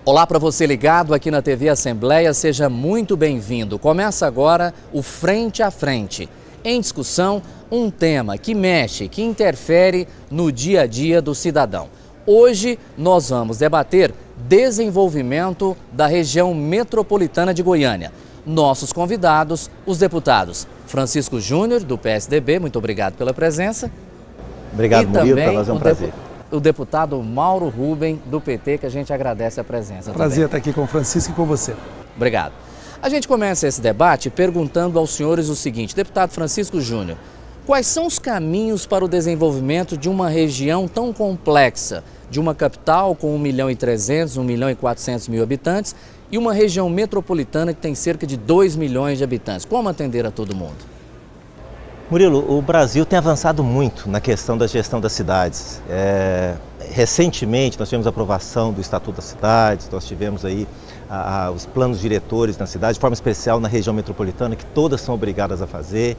Olá para você ligado aqui na TV Assembleia, seja muito bem-vindo. Começa agora o Frente a Frente. Em discussão, um tema que mexe, que interfere no dia a dia do cidadão. Hoje nós vamos debater desenvolvimento da região metropolitana de Goiânia. Nossos convidados, os deputados Francisco Júnior, do PSDB, muito obrigado pela presença. Obrigado, Murilo, para nós é um prazer. O deputado Mauro Rubem, do PT, que a gente agradece a presença. Prazer estar aqui com o Francisco e com você. Obrigado. A gente começa esse debate perguntando aos senhores o seguinte: deputado Francisco Júnior, quais são os caminhos para o desenvolvimento de uma região tão complexa, de uma capital com 1.300.000, 1.400.000 habitantes e uma região metropolitana que tem cerca de 2 milhões de habitantes? Como atender a todo mundo? Murilo, o Brasil tem avançado muito na questão da gestão das cidades. Recentemente nós tivemos a aprovação do Estatuto das Cidades, nós tivemos aí os planos diretores na cidade, de forma especial na região metropolitana, que todas são obrigadas a fazer.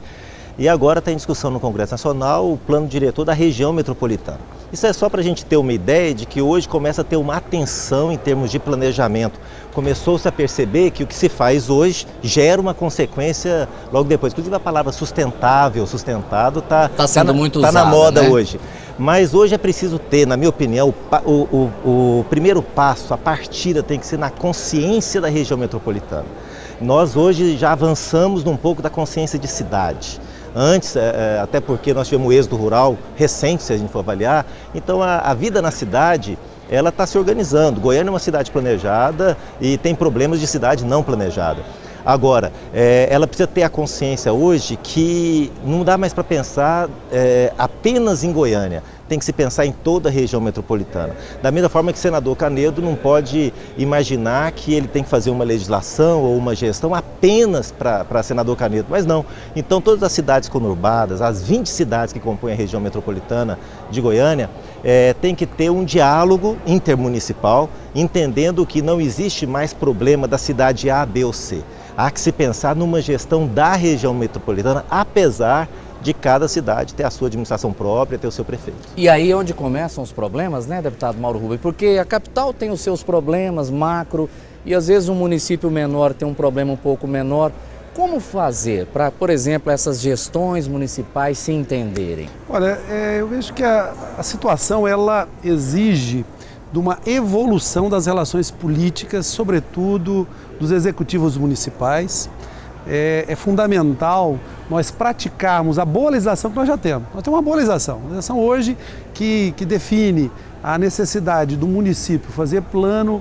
E agora está em discussão no Congresso Nacional o plano diretor da região metropolitana. Isso é só para a gente ter uma ideia de que hoje começa a ter uma atenção em termos de planejamento. Começou-se a perceber que o que se faz hoje gera uma consequência logo depois. Inclusive a palavra sustentável, sustentado, está sendo muito usada, na moda, né? Hoje. Mas hoje é preciso ter, na minha opinião, o primeiro passo, a partida tem que ser na consciência da região metropolitana. Nós hoje já avançamos num pouco da consciência de cidade. Antes, até porque nós tivemos o êxodo rural recente, se a gente for avaliar, então a vida na cidade, ela está se organizando. Goiânia é uma cidade planejada e tem problemas de cidade não planejada. Agora, ela precisa ter a consciência hoje que não dá mais para pensar apenas em Goiânia, tem que se pensar em toda a região metropolitana. Da mesma forma que o senador Canedo não pode imaginar que ele tem que fazer uma legislação ou uma gestão apenas para senador Canedo, mas não. Então todas as cidades conurbadas, as 20 cidades que compõem a região metropolitana de Goiânia, tem que ter um diálogo intermunicipal, entendendo que não existe mais problema da cidade A, B ou C. Há que se pensar numa gestão da região metropolitana, apesar de cada cidade ter a sua administração própria, ter o seu prefeito. E aí é onde começam os problemas, né, deputado Mauro Rubem? Porque a capital tem os seus problemas macro e às vezes um município menor tem um problema um pouco menor. Como fazer para, por exemplo, essas gestões municipais se entenderem? Olha, eu vejo que a situação ela exige de uma evolução das relações políticas, sobretudo dos executivos municipais. É fundamental nós praticarmos a boa legislação que nós já temos. Nós temos uma boa legislação. Uma legislação hoje que define a necessidade do município fazer plano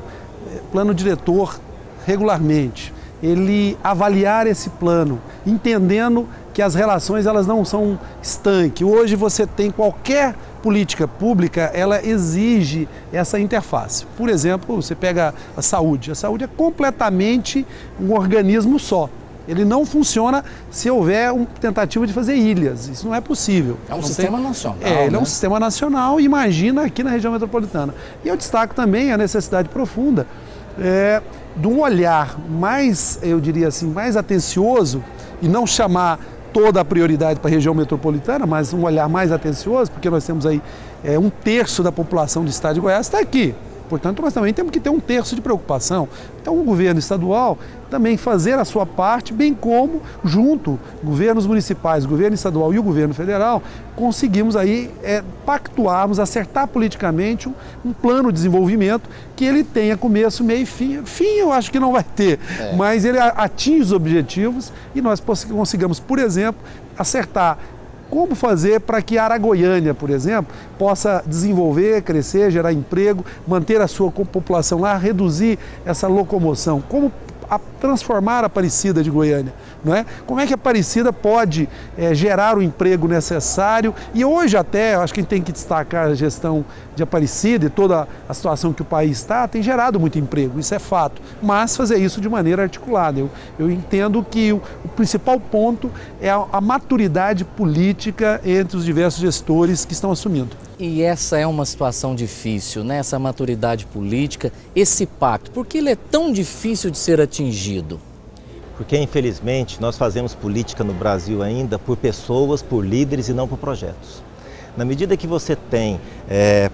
diretor regularmente. Ele avaliar esse plano, entendendo que as relações elas não são estanques. Hoje você tem qualquer política pública, ela exige essa interface. Por exemplo, você pega a saúde é completamente um organismo só. Ele não funciona se houver uma tentativa de fazer ilhas. Isso não é possível. É um sistema nacional. Ele é um sistema nacional, imagina aqui na região metropolitana. E eu destaco também a necessidade profunda de um olhar mais, eu diria assim, mais atencioso e não chamar toda a prioridade para a região metropolitana, mas um olhar mais atencioso, porque nós temos aí 1/3 da população do estado de Goiás está aqui. Portanto, nós também temos que ter 1/3 de preocupação. Então, o governo estadual também fazer a sua parte, bem como, junto, governos municipais, o governo estadual e o governo federal, conseguimos aí pactuarmos, acertar politicamente um plano de desenvolvimento que ele tenha começo, meio e fim. Fim eu acho que não vai ter, mas ele atinge os objetivos e nós consigamos, por exemplo, acertar como fazer para que a Aragoiânia, por exemplo, possa desenvolver, crescer, gerar emprego, manter a sua população lá, reduzir essa locomoção. Como transformar a Aparecida de Goiânia, não é? Como é que a Aparecida pode gerar o emprego necessário? E hoje até, eu acho que a gente tem que destacar a gestão de Aparecida e toda a situação que o país está, tem gerado muito emprego, isso é fato. Mas fazer isso de maneira articulada. Eu entendo que o principal ponto é a maturidade política entre os diversos gestores que estão assumindo. E essa é uma situação difícil, né? Essa maturidade política, esse pacto, por que ele é tão difícil de ser atingido? Porque, infelizmente, nós fazemos política no Brasil ainda por pessoas, por líderes e não por projetos. Na medida que você tem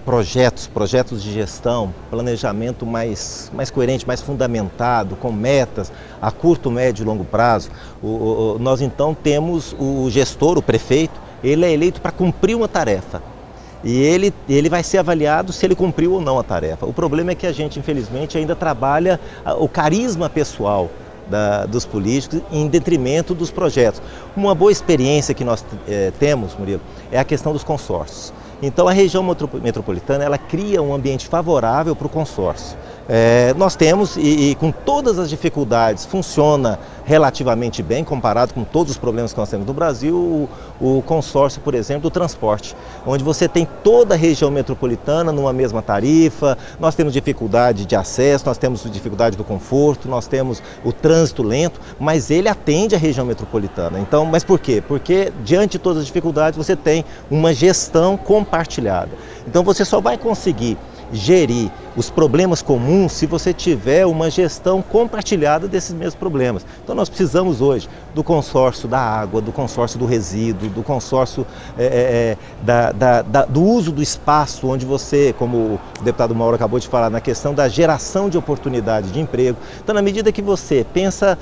projetos de gestão, planejamento mais coerente, mais fundamentado, com metas a curto, médio e longo prazo, nós então temos o gestor, o prefeito, ele é eleito para cumprir uma tarefa. E ele vai ser avaliado se ele cumpriu ou não a tarefa. O problema é que a gente, infelizmente, ainda trabalha o carisma pessoal dos políticos em detrimento dos projetos. Uma boa experiência que nós temos, Murilo, é a questão dos consórcios. Então a região metropolitana ela cria um ambiente favorável para o consórcio. Nós temos, e com todas as dificuldades, funciona relativamente bem, comparado com todos os problemas que nós temos no Brasil, o consórcio, por exemplo, do transporte, onde você tem toda a região metropolitana numa mesma tarifa, nós temos dificuldade de acesso, nós temos dificuldade do conforto, nós temos o trânsito lento, mas ele atende a região metropolitana. Então, mas por quê? Porque diante de todas as dificuldades você tem uma gestão compartilhada. Então você só vai conseguir gerir os problemas comuns se você tiver uma gestão compartilhada desses mesmos problemas. Então nós precisamos hoje do consórcio da água, do consórcio do resíduo, do consórcio do uso do espaço, onde você, como o deputado Mauro acabou de falar, na questão da geração de oportunidade de emprego. Então na medida que você pensa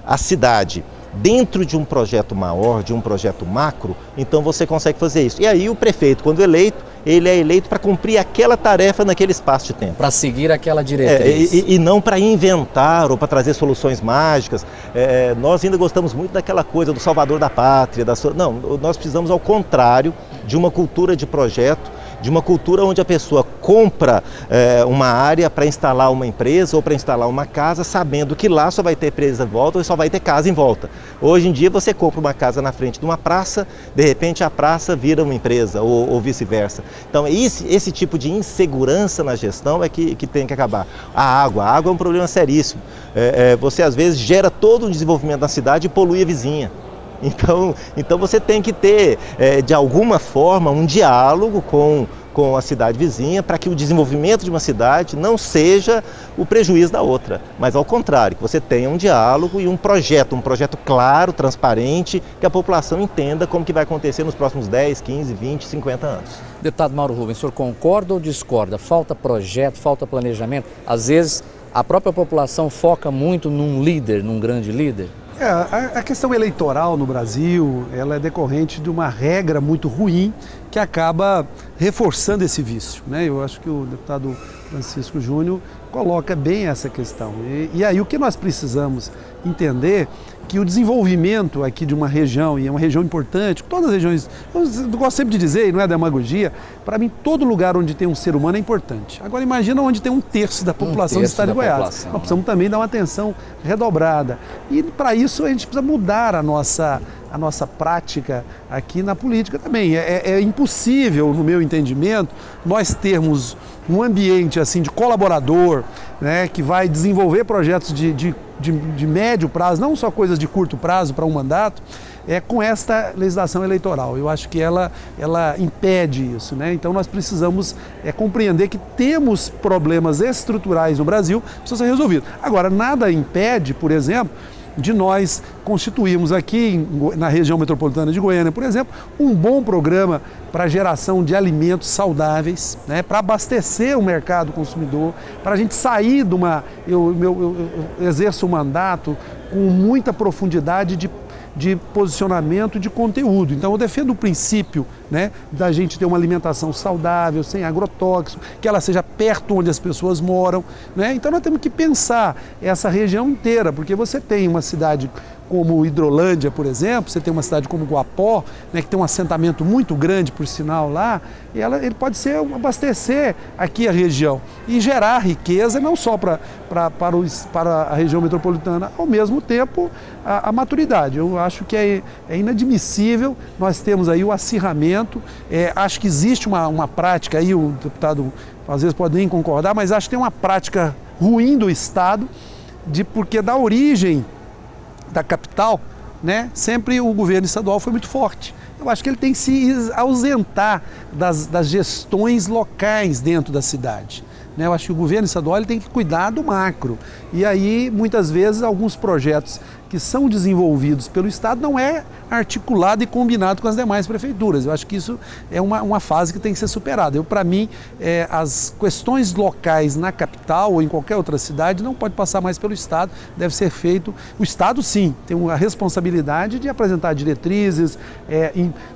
a cidade dentro de um projeto maior, de um projeto macro, então você consegue fazer isso. E aí o prefeito, quando eleito, ele é eleito para cumprir aquela tarefa naquele espaço de tempo. Para seguir aquela diretriz. E não para inventar ou para trazer soluções mágicas. Nós ainda gostamos muito daquela coisa do salvador da pátria. Não, nós precisamos ao contrário de uma cultura de projeto, de uma cultura onde a pessoa compra uma área para instalar uma empresa ou para instalar uma casa, sabendo que lá só vai ter empresa em volta ou só vai ter casa em volta. Hoje em dia você compra uma casa na frente de uma praça, de repente a praça vira uma empresa ou vice-versa. Então esse tipo de insegurança na gestão é que tem que acabar. A água é um problema seríssimo. Você às vezes gera todo o desenvolvimento da cidade e polui a vizinha. Então você tem que ter, de alguma forma, um diálogo com a cidade vizinha para que o desenvolvimento de uma cidade não seja o prejuízo da outra, mas ao contrário, que você tenha um diálogo e um projeto claro, transparente, que a população entenda como que vai acontecer nos próximos 10, 15, 20, 50 anos. Deputado Mauro Rubens, o senhor concorda ou discorda? Falta projeto, falta planejamento? Às vezes a própria população foca muito num líder, num grande líder? A questão eleitoral no Brasil, ela é decorrente de uma regra muito ruim que acaba reforçando esse vício, né? Eu acho que o deputado Francisco Júnior coloca bem essa questão. E aí o que nós precisamos entender que o desenvolvimento aqui de uma região, e é uma região importante, todas as regiões, eu gosto sempre de dizer, e não é demagogia, para mim todo lugar onde tem um ser humano é importante. Agora imagina onde tem um terço da população do estado de Goiás. Nós precisamos também dar uma atenção redobrada. E para isso a gente precisa mudar a nossa prática aqui na política também. É impossível, no meu entendimento, nós termos um ambiente assim de colaborador, né, que vai desenvolver projetos de médio prazo, não só coisas de curto prazo para um mandato, com esta legislação eleitoral. Eu acho que ela impede isso, né? Então nós precisamos compreender que temos problemas estruturais no Brasil que precisam ser resolvidos. Agora, nada impede, por exemplo, de nós constituirmos aqui na região metropolitana de Goiânia, por exemplo, um bom programa para geração de alimentos saudáveis, né, para abastecer o mercado consumidor, para a gente sair de uma... Eu exerço o mandato com muita profundidade de posicionamento de conteúdo. Então eu defendo o princípio, né, da gente ter uma alimentação saudável, sem agrotóxico, que ela seja perto onde as pessoas moram, né? Então nós temos que pensar essa região inteira, porque você tem uma cidade como Hidrolândia, por exemplo, você tem uma cidade como Guapó, né, que tem um assentamento muito grande, por sinal, lá, e ele pode abastecer aqui a região e gerar riqueza, não só para a região metropolitana, ao mesmo tempo a maturidade. Eu acho que é inadmissível, nós temos aí o acirramento, acho que existe uma prática aí, o deputado às vezes pode nem concordar, mas acho que tem uma prática ruim do Estado, porque da origem da capital, né, sempre o governo estadual foi muito forte. Eu acho que ele tem que se ausentar das gestões locais dentro da cidade. Né? Eu acho que o governo estadual ele tem que cuidar do macro. E aí, muitas vezes, alguns projetos que são desenvolvidos pelo Estado não é articulado e combinado com as demais prefeituras. Eu acho que isso é uma fase que tem que ser superada. Para mim, as questões locais na capital ou em qualquer outra cidade não pode passar mais pelo Estado, deve ser feito. O Estado, sim, tem a responsabilidade de apresentar diretrizes,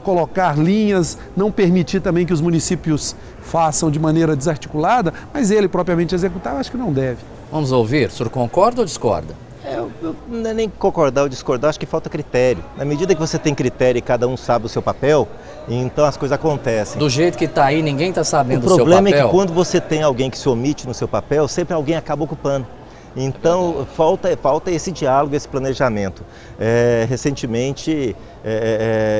colocar linhas, não permitir também que os municípios façam de maneira desarticulada, mas ele propriamente executar, eu acho que não deve. Vamos ouvir, o senhor concorda ou discorda? Eu não é nem concordar ou discordar, acho que falta critério. Na medida que você tem critério e cada um sabe o seu papel, então as coisas acontecem. Do jeito que está aí, ninguém está sabendo o seu papel. O problema é que quando você tem alguém que se omite no seu papel, sempre alguém acaba ocupando. Então falta esse diálogo, esse planejamento. Recentemente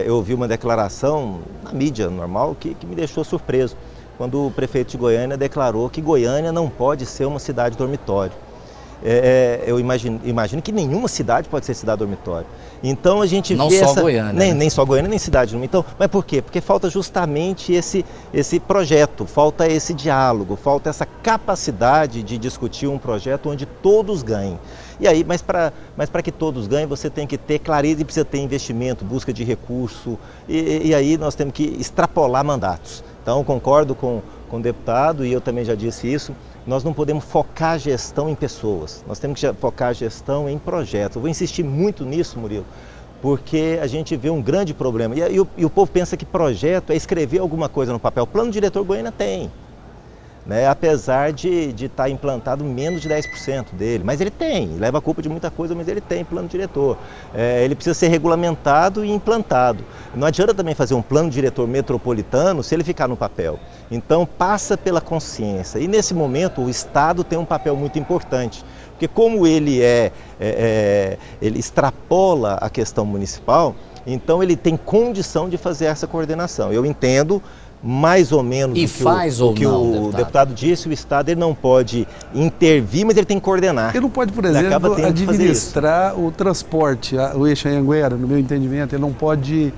eu ouvi uma declaração na mídia normal que me deixou surpreso, quando o prefeito de Goiânia declarou que Goiânia não pode ser uma cidade dormitório. Eu imagino que nenhuma cidade pode ser cidade dormitório. Então a gente não vê só Goiânia, nem só Goiânia, nem cidade. Então, mas por quê? Porque falta justamente esse projeto, falta esse diálogo, falta essa capacidade de discutir um projeto onde todos ganhem. E aí, mas para que todos ganhem, você tem que ter clareza e precisa ter investimento, busca de recurso, e aí nós temos que extrapolar mandatos. Então concordo com o deputado, e eu também já disse isso. Nós não podemos focar a gestão em pessoas, nós temos que focar a gestão em projetos. Eu vou insistir muito nisso, Murilo, porque a gente vê um grande problema. E o povo pensa que projeto é escrever alguma coisa no papel. O plano diretor Goiânia tem, né? Apesar de estar implantado menos de 10% dele. Mas ele tem, leva a culpa de muita coisa, mas ele tem plano diretor. Ele precisa ser regulamentado e implantado. Não adianta também fazer um plano diretor metropolitano se ele ficar no papel. Então passa pela consciência. E nesse momento o Estado tem um papel muito importante. Porque como ele ele extrapola a questão municipal, então ele tem condição de fazer essa coordenação. Eu entendo mais ou menos o que o deputado disse, o Estado ele não pode intervir, mas ele tem que coordenar. Ele não pode, por exemplo, administrar o transporte, o eixo Anhanguera, no meu entendimento, ele não pode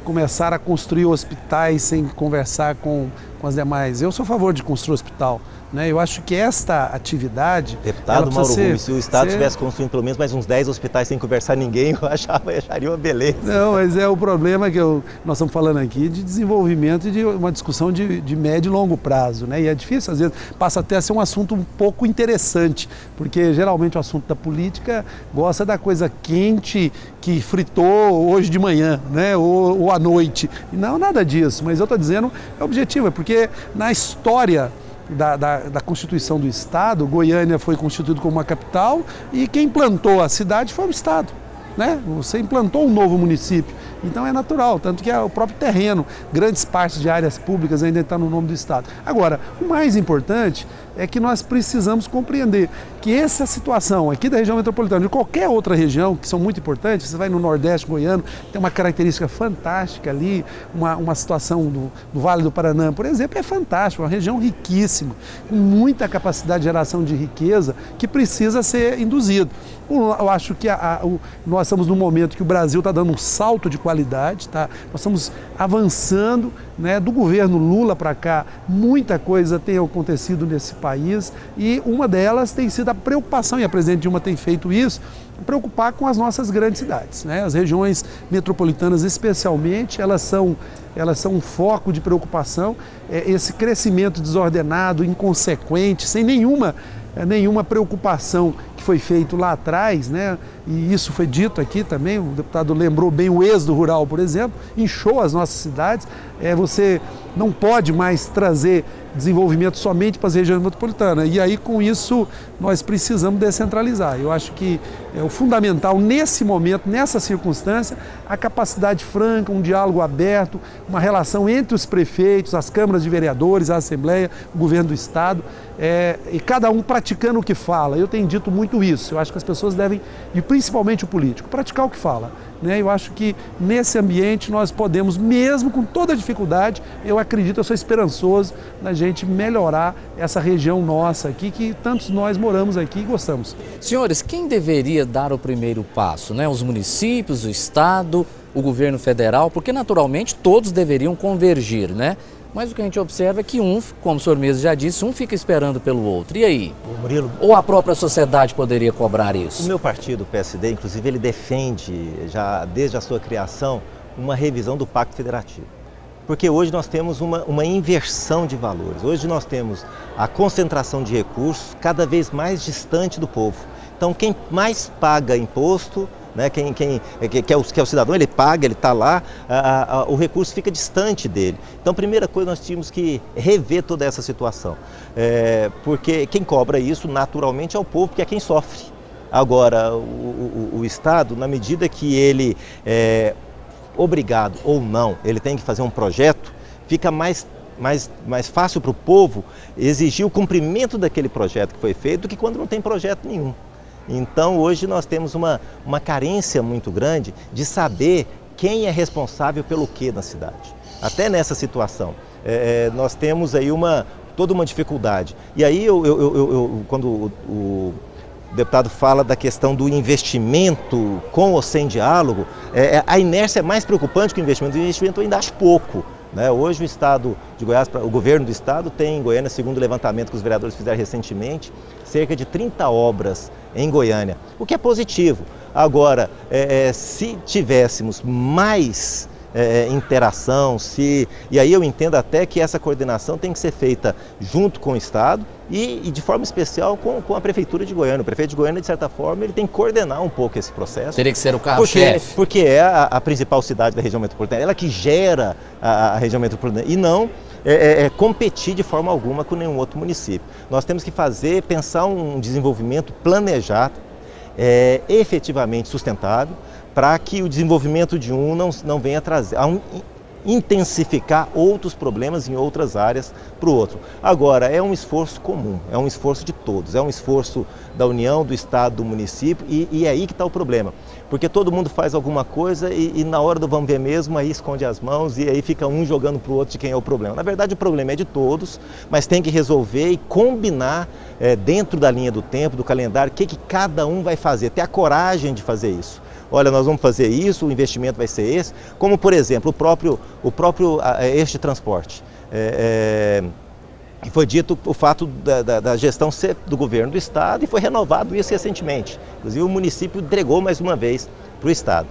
começar a construir hospitais sem conversar com as demais. Eu sou a favor de construir hospital, né? Eu acho que esta atividade... Deputado Mauro Rubens, se o Estado estivesse construindo pelo menos mais uns 10 hospitais sem conversar ninguém, eu acharia uma beleza. Não, mas o problema que nós estamos falando aqui de desenvolvimento e de uma discussão de médio e longo prazo, né? E é difícil, às vezes, passa até a ser um assunto um pouco interessante, porque geralmente o assunto da política gosta da coisa quente que fritou hoje de manhã, né? Ou à noite. Não, nada disso, mas eu estou dizendo, é objetivo, porque na história da Constituição do Estado, Goiânia foi constituído como uma capital e quem implantou a cidade foi o Estado, né? Você implantou um novo município, então é natural, tanto que o próprio terreno, grandes partes de áreas públicas ainda estão no nome do Estado. Agora, o mais importante é que nós precisamos compreender que essa situação aqui da região metropolitana, de qualquer outra região, que são muito importantes, você vai no Nordeste goiano, tem uma característica fantástica ali, uma situação do Vale do Paraná, por exemplo, é fantástica, uma região riquíssima, com muita capacidade de geração de riqueza que precisa ser induzido. Eu acho que nós estamos num momento que o Brasil está dando um salto de qualidade, tá? Nós estamos avançando, né? Do governo Lula para cá, muita coisa tem acontecido nesse país e uma delas tem sido a preocupação, e a presidente Dilma tem feito isso, preocupar com as nossas grandes cidades, né? As regiões metropolitanas especialmente, elas são um foco de preocupação, esse crescimento desordenado, inconsequente, sem nenhuma preocupação que foi feito lá atrás, né? E isso foi dito aqui também, o deputado lembrou bem o êxodo rural, por exemplo, inchou as nossas cidades. Você não pode mais trazer desenvolvimento somente para as regiões metropolitanas. E aí, com isso, nós precisamos descentralizar. Eu acho que é o fundamental, nesse momento, nessa circunstância, a capacidade franca, um diálogo aberto, uma relação entre os prefeitos, as câmaras de vereadores, a Assembleia, o governo do Estado, e cada um praticando o que fala. Eu tenho dito muito isso. Eu acho que as pessoas devem, e principalmente o político, praticar o que fala, né? Eu acho que nesse ambiente nós podemos, mesmo com toda a dificuldade, eu acredito, eu sou esperançoso na gente melhorar essa região nossa aqui, que tantos nós moramos aqui e gostamos. Senhores, quem deveria dar o primeiro passo, né? Os municípios, o Estado o governo federal, porque naturalmente todos deveriam convergir, né? Mas o que a gente observa é que como o senhor mesmo já disse, um fica esperando pelo outro. E aí? Murilo, ou a própria sociedade poderia cobrar isso? O meu partido, o PSD, inclusive, ele defende, já desde a sua criação, uma revisão do Pacto Federativo. Porque hoje nós temos uma inversão de valores. Hoje nós temos a concentração de recursos cada vez mais distante do povo. Então, quem mais paga imposto, né, quem é o cidadão, ele paga, ele está lá, o recurso fica distante dele. Então, a primeira coisa, nós tínhamos que rever toda essa situação. Porque quem cobra isso, naturalmente, é o povo, que é quem sofre. Agora, o Estado, na medida que ele obrigado ou não, ele tem que fazer um projeto, fica mais fácil para o povo exigir o cumprimento daquele projeto que foi feito do que quando não tem projeto nenhum. Então, hoje nós temos uma carência muito grande de saber quem é responsável pelo que na cidade. Até nessa situação, nós temos aí toda uma dificuldade. E aí, quando o deputado fala da questão do investimento com ou sem diálogo, a inércia é mais preocupante que o investimento. O investimento eu ainda acho pouco. Hoje o Estado de Goiás, o governo do Estado tem em Goiânia, segundo o levantamento que os vereadores fizeram recentemente, cerca de 30 obras em Goiânia, o que é positivo. Agora, se tivéssemos mais interação, e aí eu entendo até que essa coordenação tem que ser feita junto com o Estado e de forma especial com a Prefeitura de Goiânia. O prefeito de Goiânia, de certa forma, ele tem que coordenar um pouco esse processo. Teria que ser o carro-chefe. Porque é a principal cidade da região metropolitana, ela que gera a região metropolitana, e não competir de forma alguma com nenhum outro município. Nós temos que pensar um desenvolvimento planejado, efetivamente sustentável, para que o desenvolvimento de não venha intensificar outros problemas em outras áreas para o outro. Agora, é um esforço comum, é um esforço de todos, é um esforço da União, do Estado, do município, e é aí que está o problema. Porque todo mundo faz alguma coisa e na hora do vamos ver mesmo, aí esconde as mãos e aí fica um jogando para o outro de quem é o problema. Na verdade, o problema é de todos, mas tem que resolver e combinar dentro da linha do tempo, do calendário, o que cada um vai fazer, ter a coragem de fazer isso. Olha, nós vamos fazer isso, o investimento vai ser esse, como por exemplo o próprio eixo de transporte. Foi dito o fato da gestão ser do governo do Estado e foi renovado isso recentemente. Inclusive o município entregou mais uma vez para o Estado.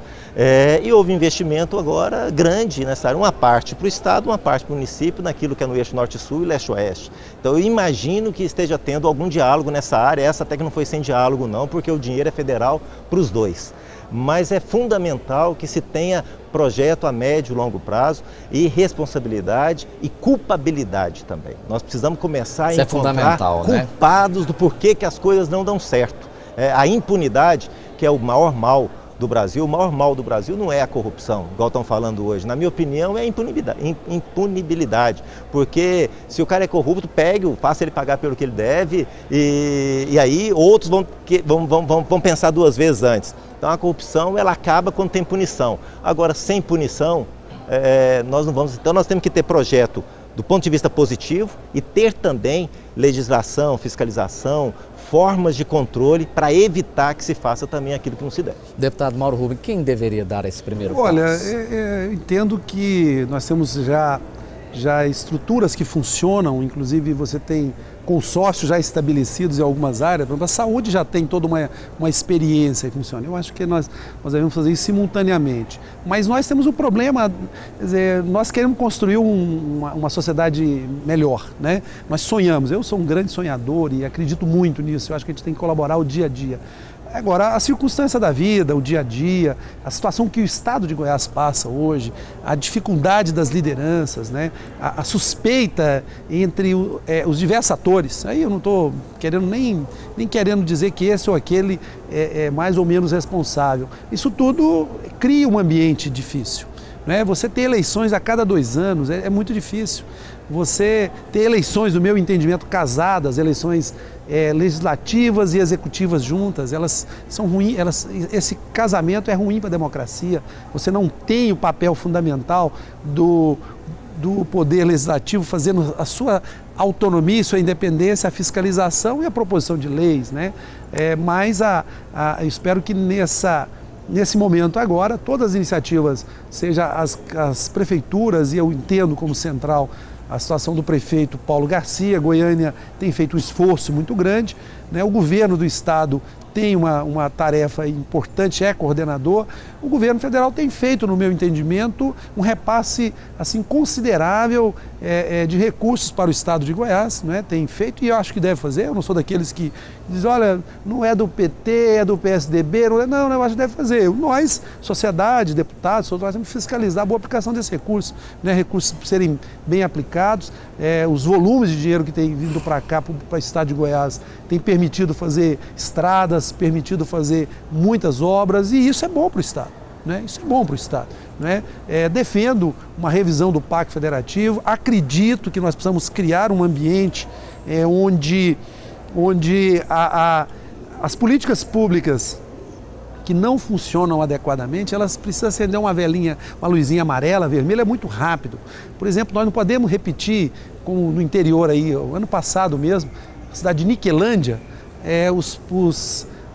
E houve investimento agora grande nessa área, uma parte para o Estado, uma parte para o município, naquilo que é no eixo norte-sul e leste-oeste. Então eu imagino que esteja tendo algum diálogo nessa área, essa até que não foi sem diálogo não, porque o dinheiro é federal para os dois. Mas é fundamental que se tenha projeto a médio e longo prazo e responsabilidade e culpabilidade também. Nós precisamos começar a encontrar culpados do porquê que as coisas não dão certo. A impunidade, que é o maior mal do Brasil, o maior mal do Brasil não é a corrupção, igual estão falando hoje. Na minha opinião, é a impunibilidade. Porque se o cara é corrupto, faça ele pagar pelo que ele deve e aí outros vão pensar duas vezes antes. Então a corrupção ela acaba quando tem punição. Agora, sem punição, nós não vamos. Então nós temos que ter projeto do ponto de vista positivo e ter também legislação, fiscalização, formas de controle para evitar que se faça também aquilo que não se deve. Deputado Mauro Rubem, quem deveria dar esse primeiro passo? Olha, eu entendo que nós temos já estruturas que funcionam, inclusive você tem consórcios já estabelecidos em algumas áreas. Por exemplo, a saúde já tem toda uma experiência que funciona. Eu acho que nós devemos fazer isso simultaneamente. Mas nós temos um problema, quer dizer, nós queremos construir uma sociedade melhor, né? Nós sonhamos, eu sou um grande sonhador e acredito muito nisso, eu acho que a gente tem que colaborar o dia a dia. Agora, a circunstância da vida, o dia a dia, a situação que o Estado de Goiás passa hoje, a dificuldade das lideranças, né? A suspeita entre os diversos atores, aí eu não estou querendo nem querendo dizer que esse ou aquele é mais ou menos responsável. Isso tudo cria um ambiente difícil. Você ter eleições a cada 2 anos é muito difícil. Você ter eleições, no meu entendimento, casadas, eleições legislativas e executivas juntas, elas são ruins, esse casamento é ruim para a democracia. Você não tem o papel fundamental do poder legislativo fazendo a sua autonomia, sua independência, a fiscalização e a proposição de leis, né? Mas eu espero que nesse momento agora, todas as iniciativas, seja as prefeituras, e eu entendo como central a situação do prefeito Paulo Garcia, Goiânia tem feito um esforço muito grande, né? O governo do estado tem uma tarefa importante, é coordenador. O governo federal tem feito, no meu entendimento, um repasse assim, considerável de recursos para o estado de Goiás, né? Tem feito e eu acho que deve fazer. Eu não sou daqueles que dizem, olha, não é do PT, é do PSDB, não, eu acho que deve fazer. Nós, sociedade, deputados, nós temos que fiscalizar a boa aplicação desse recurso, né? Recursos serem bem aplicados, os volumes de dinheiro que tem vindo para cá, para o estado de Goiás, tem permitido fazer estradas, permitido fazer muitas obras, e isso é bom para o estado, né? Isso é bom para o estado, né? Defendo uma revisão do Pacto Federativo, acredito que nós precisamos criar um ambiente onde as políticas públicas que não funcionam adequadamente, elas precisam acender uma velinha, uma luzinha amarela, vermelha, é muito rápido. Por exemplo, nós não podemos repetir, como no interior aí, o ano passado mesmo, na cidade de Niquelândia,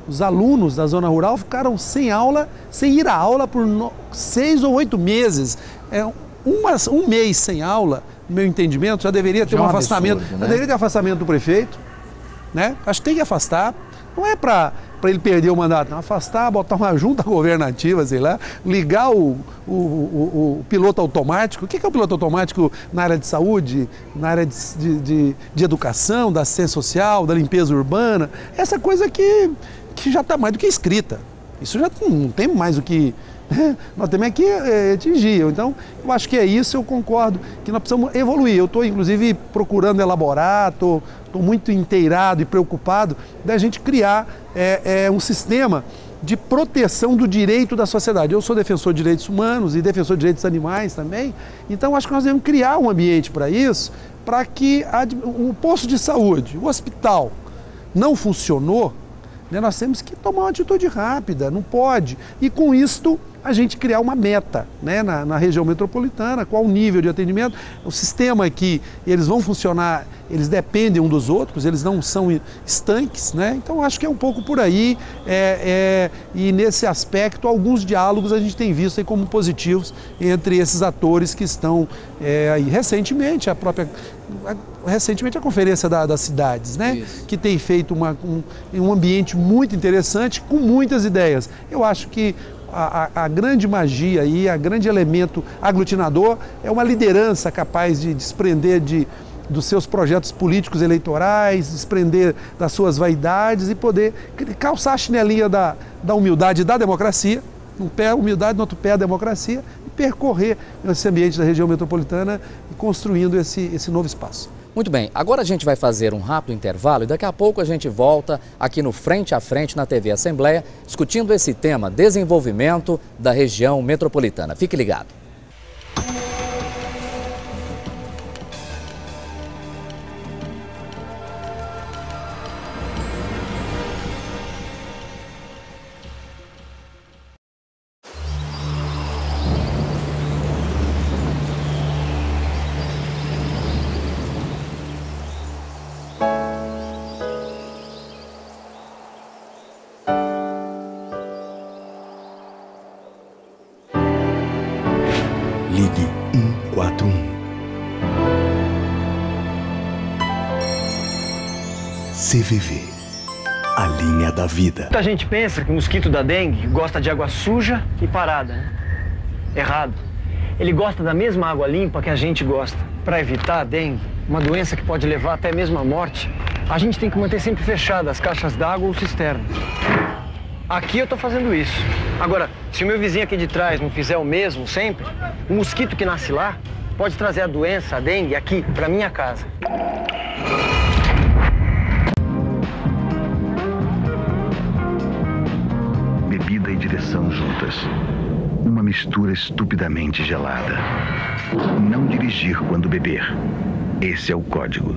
os alunos da zona rural ficaram sem aula, sem ir à aula por 6 ou 8 meses. Um mês sem aula, no meu entendimento, já deveria ter um afastamento, absurdo, né? Já deveria ter afastamento do prefeito, né? Acho que tem que afastar. Não é para ele perder o mandato, não. Afastar, botar uma junta governativa, sei lá, ligar o piloto automático. O que é o piloto automático na área de saúde, na área de educação, da assistência social, da limpeza urbana? Essa coisa que já está mais do que escrita. Isso já não tem mais o que... Nós temos que atingir. Então, eu acho que é isso, eu concordo que nós precisamos evoluir. Eu estou, inclusive, procurando elaborar, estou muito inteirado e preocupado da gente criar um sistema de proteção do direito da sociedade. Eu sou defensor de direitos humanos e defensor de direitos animais também, então acho que nós devemos criar um ambiente para isso, para que o posto de saúde, o hospital não funcionou, né, nós temos que tomar uma atitude rápida, não pode. E com isto, a gente criar uma meta, né, na região metropolitana, qual o nível de atendimento. O sistema aqui, eles vão funcionar, eles dependem um dos outros, eles não são estanques, né? Então acho que é um pouco por aí, e nesse aspecto alguns diálogos a gente tem visto aí como positivos entre esses atores que estão aí. Recentemente a Conferência das Cidades, né? Isso. Que tem feito um ambiente muito interessante, com muitas ideias. Eu acho que a grande magia aí, a grande elemento aglutinador é uma liderança capaz de desprender dos seus projetos políticos eleitorais, desprender das suas vaidades e poder calçar a chinelinha da humildade e da democracia, um pé a humildade, no outro pé a democracia, e percorrer esse ambiente da região metropolitana e construindo esse novo espaço. Muito bem, agora a gente vai fazer um rápido intervalo e daqui a pouco a gente volta aqui no Frente a Frente na TV Assembleia, discutindo esse tema, desenvolvimento da região metropolitana. Fique ligado. Ligue 141. CVV, a linha da vida. Muita gente pensa que o mosquito da dengue gosta de água suja e parada, né? Errado. Ele gosta da mesma água limpa que a gente gosta. Para evitar a dengue, uma doença que pode levar até mesmo à morte, a gente tem que manter sempre fechadas as caixas d'água ou cisternas. Aqui eu tô fazendo isso. Agora, se o meu vizinho aqui de trás não fizer o mesmo sempre, o mosquito que nasce lá pode trazer a doença, a dengue, aqui, pra minha casa. Bebida e direção juntas. Uma mistura estupidamente gelada. Não dirigir quando beber. Esse é o código.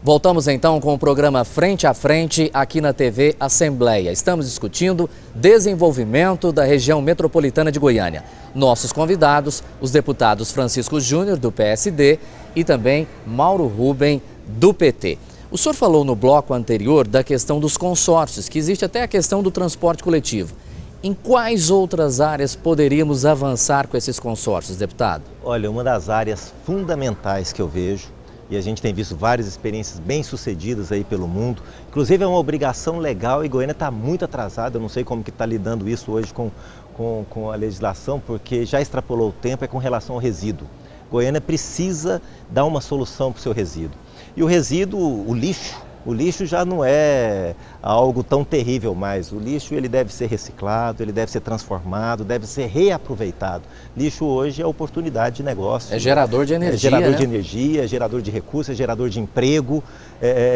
Voltamos então com o programa Frente a Frente aqui na TV Assembleia. Estamos discutindo desenvolvimento da região metropolitana de Goiânia. Nossos convidados, os deputados Francisco Júnior, do PSD, e também Mauro Rubem, do PT. O senhor falou no bloco anterior da questão dos consórcios, que existe até a questão do transporte coletivo. Em quais outras áreas poderíamos avançar com esses consórcios, deputado? Olha, uma das áreas fundamentais que eu vejo, e a gente tem visto várias experiências bem-sucedidas aí pelo mundo, inclusive é uma obrigação legal e Goiânia está muito atrasada, eu não sei como que está lidando isso hoje com a legislação, porque já extrapolou o tempo, é com relação ao resíduo. Goiânia precisa dar uma solução para o seu resíduo. E o resíduo, o lixo já não é algo tão terrível mais. O lixo ele deve ser reciclado, ele deve ser transformado, deve ser reaproveitado. Lixo hoje é oportunidade de negócio. É gerador de energia, é gerador né? de energia, é gerador de recursos, é gerador de emprego.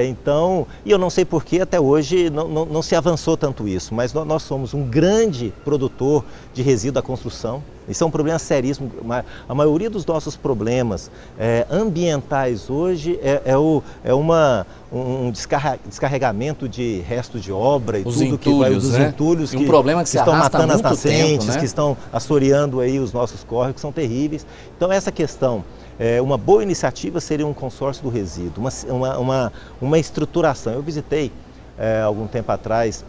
Então, e eu não sei por que até hoje não se avançou tanto isso, mas nós somos um grande produtor de resíduo da construção. Isso é um problema seríssimo. A maioria dos nossos problemas ambientais hoje é um descarregamento de restos de obra e os tudo entulhos, que vai dos né? entulhos e um problema que se estão arrasta matando há as muito nascentes, tempo, né? que estão assoreando aí os nossos córregos, que são terríveis. Então essa questão, uma boa iniciativa seria um consórcio do resíduo, uma estruturação. Eu visitei algum tempo atrás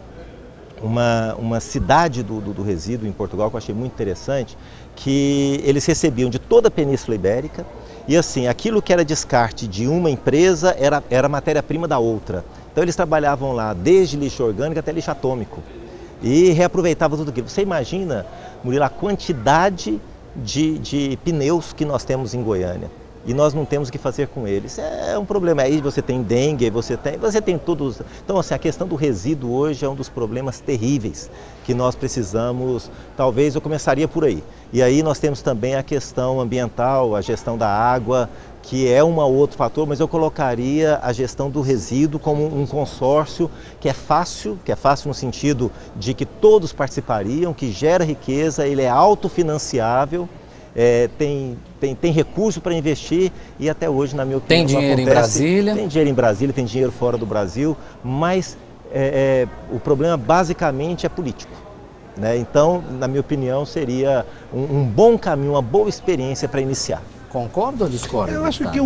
uma cidade do resíduo em Portugal, que eu achei muito interessante, que eles recebiam de toda a Península Ibérica e assim, aquilo que era descarte de uma empresa era matéria-prima da outra. Então eles trabalhavam lá desde lixo orgânico até lixo atômico e reaproveitavam tudo aquilo. Você imagina, Murilo, a quantidade de pneus que nós temos em Goiânia. E nós não temos o que fazer com eles. É um problema. Aí você tem dengue, você tem tudo. Então, assim, a questão do resíduo hoje é um dos problemas terríveis que nós precisamos. Talvez eu começaria por aí. E aí nós temos também a questão ambiental, a gestão da água, que é um outro fator, mas eu colocaria a gestão do resíduo como um consórcio que é fácil no sentido de que todos participariam, que gera riqueza, ele é autofinanciável. Tem recurso para investir e até hoje, na minha opinião, tem dinheiro em Brasília? Tem dinheiro em Brasília, tem dinheiro fora do Brasil, mas o problema basicamente é político, né? Então, na minha opinião, seria um bom caminho, uma boa experiência para iniciar. Concorda ou discorda? Eu acho que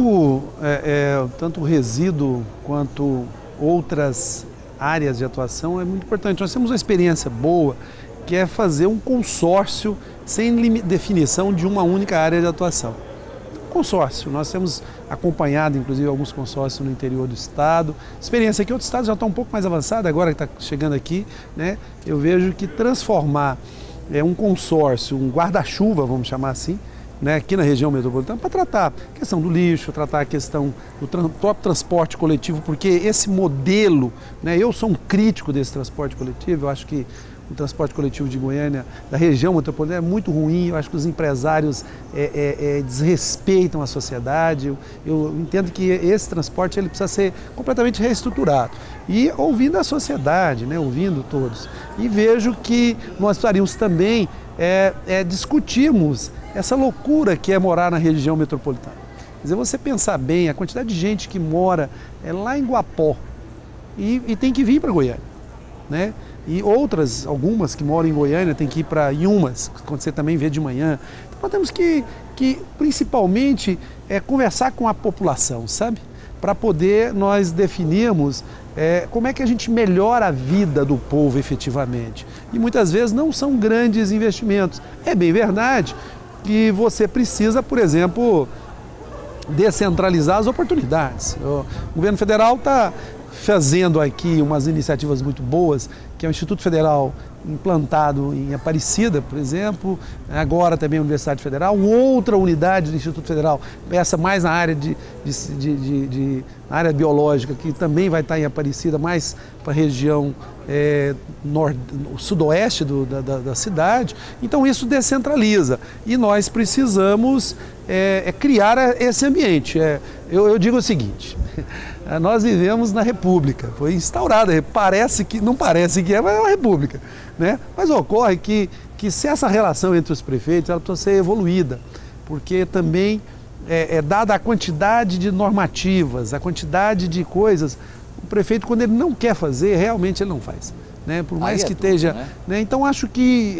tanto o resíduo quanto outras áreas de atuação é muito importante. Nós temos uma experiência boa, que é fazer um consórcio sem definição de uma única área de atuação. Consórcio, nós temos acompanhado inclusive alguns consórcios no interior do estado, experiência que outros estados já estão um pouco mais avançada, agora que está chegando aqui, né? Eu vejo que transformar um consórcio, um guarda-chuva, vamos chamar assim, né, aqui na região metropolitana, para tratar a questão do lixo, tratar a questão do próprio transporte coletivo, porque esse modelo, né, eu sou um crítico desse transporte coletivo, eu acho que o transporte coletivo de Goiânia, da região metropolitana, é muito ruim. Eu acho que os empresários desrespeitam a sociedade. Eu entendo que esse transporte ele precisa ser completamente reestruturado. E ouvindo a sociedade, né, ouvindo todos. E vejo que nós precisaríamos também discutirmos essa loucura que é morar na região metropolitana. Quer dizer, você pensar bem, a quantidade de gente que mora lá em Guapó e tem que vir para Goiânia, né? E algumas que moram em Goiânia, tem que ir para Inhumas, quando você também vê de manhã. Então nós temos que principalmente, conversar com a população, sabe? Para poder nós definirmos como é que a gente melhora a vida do povo efetivamente. E muitas vezes não são grandes investimentos. É bem verdade que você precisa, por exemplo, descentralizar as oportunidades. O governo federal está fazendo aqui umas iniciativas muito boas, que é o Instituto Federal implantado em Aparecida, por exemplo, agora também a Universidade Federal, outra unidade do Instituto Federal, essa mais na área na área biológica, que também vai estar em Aparecida, mais para a região sudoeste da cidade. Então isso descentraliza e nós precisamos criar esse ambiente. Eu digo o seguinte, nós vivemos na República, foi instaurada, não parece que mas é uma República, né? Mas ocorre que se essa relação entre os prefeitos ela precisa ser evoluída, porque também dada a quantidade de normativas, a quantidade de coisas, o prefeito, quando ele não quer fazer, realmente ele não faz. Né? Por mais que esteja... Né? Então, acho que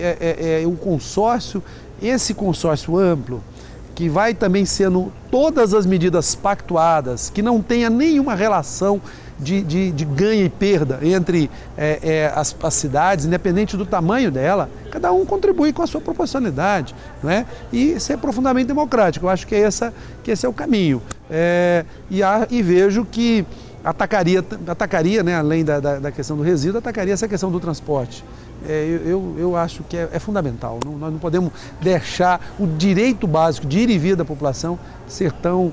o consórcio, esse consórcio amplo, que vai também sendo todas as medidas pactuadas, que não tenha nenhuma relação de ganho e perda entre as cidades, independente do tamanho dela, cada um contribui com a sua proporcionalidade, não é? E ser profundamente democrático. Eu acho que esse é o caminho. E vejo que atacaria, né, além da questão do resíduo, atacaria essa questão do transporte. Eu acho que é fundamental. Nós não podemos deixar o direito básico de ir e vir da população ser tão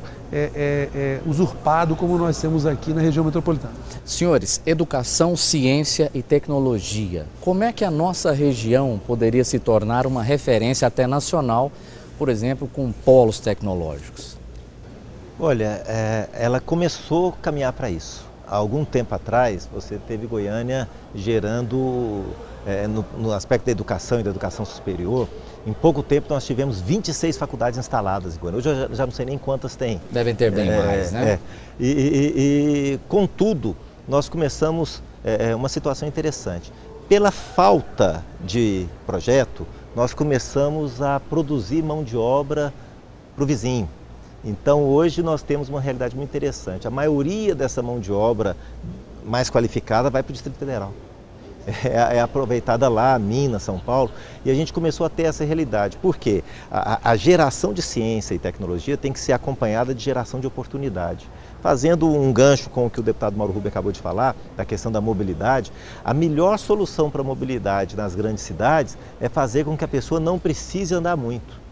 usurpado como nós temos aqui na região metropolitana. Senhores, educação, ciência e tecnologia. Como é que a nossa região poderia se tornar uma referência até nacional, por exemplo, com polos tecnológicos? Olha, ela começou a caminhar para isso. Há algum tempo atrás, você teve Goiânia gerando, no aspecto da educação e da educação superior, em pouco tempo nós tivemos 26 faculdades instaladas em Goiânia. Hoje eu já não sei nem quantas tem. Devem ter bem mais, né? Contudo, nós começamos uma situação interessante. Pela falta de projeto, nós começamos a produzir mão de obra para o vizinho. Então, hoje nós temos uma realidade muito interessante. A maioria dessa mão de obra mais qualificada vai para o Distrito Federal. É aproveitada lá, Minas, São Paulo, e a gente começou a ter essa realidade. Por quê? A geração de ciência e tecnologia tem que ser acompanhada de geração de oportunidade. Fazendo um gancho com o que o deputado Mauro Rubio acabou de falar, da questão da mobilidade, a melhor solução para a mobilidade nas grandes cidades é fazer com que a pessoa não precise andar muito.